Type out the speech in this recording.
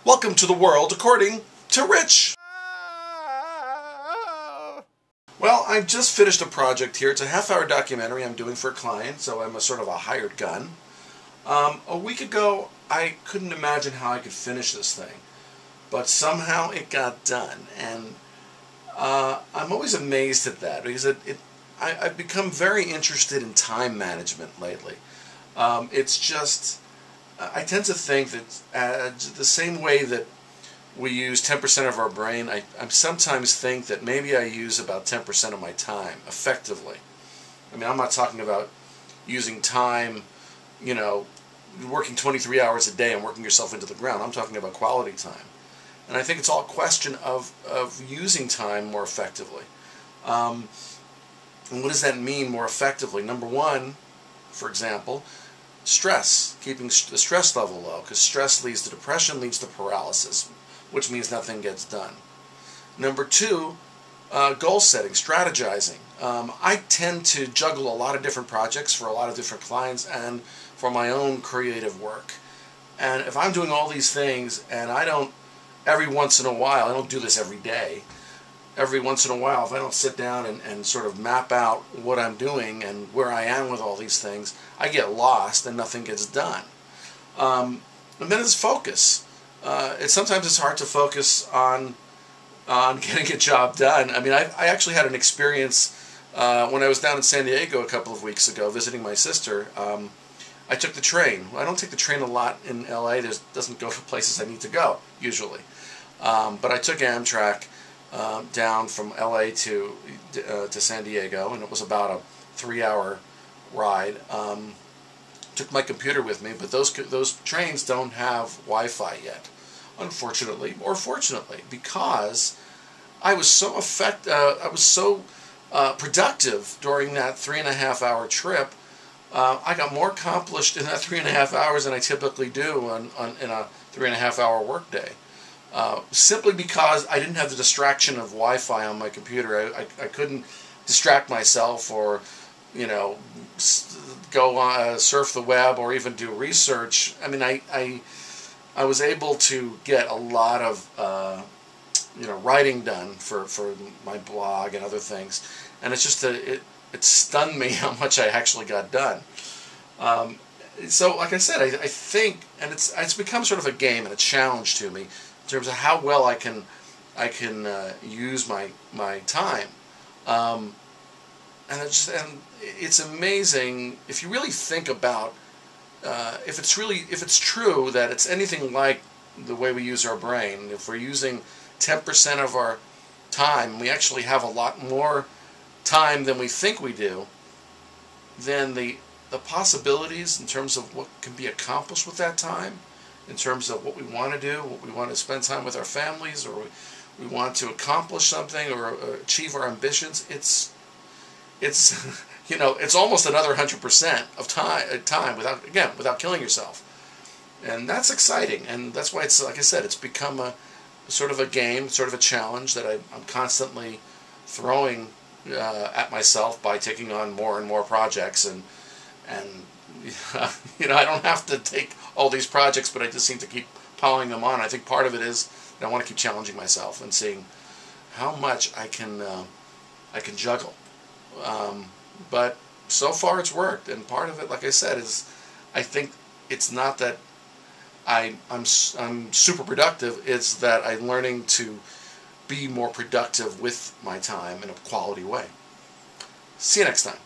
Welcome to the world according to Rich. Well, I've just finished a project here. It's a half-hour documentary I'm doing for a client, so I'm a sort of a hired gun. A week ago, I couldn't imagine how I could finish this thing, but somehow it got done, and I'm always amazed at that because I've become very interested in time management lately. It's just, I tend to think that the same way that we use 10% of our brain, I sometimes think that maybe I use about 10% of my time effectively. I mean, I'm not talking about using time, you know, working 23 hours a day and working yourself into the ground. I'm talking about quality time. And I think it's all a question of using time more effectively. And what does that mean, more effectively? Number one, for example, stress, keeping the stress level low, because stress leads to depression, leads to paralysis, which means nothing gets done. Number two, goal setting, strategizing. I tend to juggle a lot of different projects for a lot of different clients and for my own creative work. And if I'm doing all these things and I don't, every once in a while, I don't do this every day, every once in a while, if I don't sit down and sort of map out what I'm doing and where I am with all these things, I get lost and nothing gets done. And then it's focus. Sometimes it's hard to focus on getting a job done. I mean, I actually had an experience when I was down in San Diego a couple of weeks ago visiting my sister. I took the train. I don't take the train a lot in LA. It doesn't go to places I need to go, usually. But I took Amtrak down from LA to San Diego, and it was about a 3-hour ride. Took my computer with me, but those trains don't have Wi-Fi yet, unfortunately, or fortunately, because I was so productive during that 3.5-hour trip. I got more accomplished in that 3.5 hours than I typically do in a 3.5-hour workday. Simply because I didn't have the distraction of Wi-Fi on my computer. I couldn't distract myself or, you know, go surf the web or even do research. I mean, I was able to get a lot of you know, writing done for my blog and other things, and it's just it stunned me how much I actually got done. So, like I said, I think, and it's become sort of a game and a challenge to me in terms of how well I can use my time. And it's amazing if you really think about if it's true that it's anything like the way we use our brain. If we're using 10% of our time, we actually have a lot more time than we think we do. Then the possibilities in terms of what can be accomplished with that time, in terms of what we want to do, what we want to spend time with our families, or we want to accomplish something or achieve our ambitions, it's you know, it's almost another 100% of time without killing yourself. And that's exciting, and that's why it's, like I said, it's become a sort of a game, sort of a challenge that I'm constantly throwing at myself by taking on more and more projects, and you know, I don't have to take all these projects, but I just seem to keep piling them on. I think part of it is that I want to keep challenging myself and seeing how much I can juggle. But so far it's worked, and part of it, like I said, is I think it's not that I'm super productive. It's that I'm learning to be more productive with my time in a quality way. See you next time.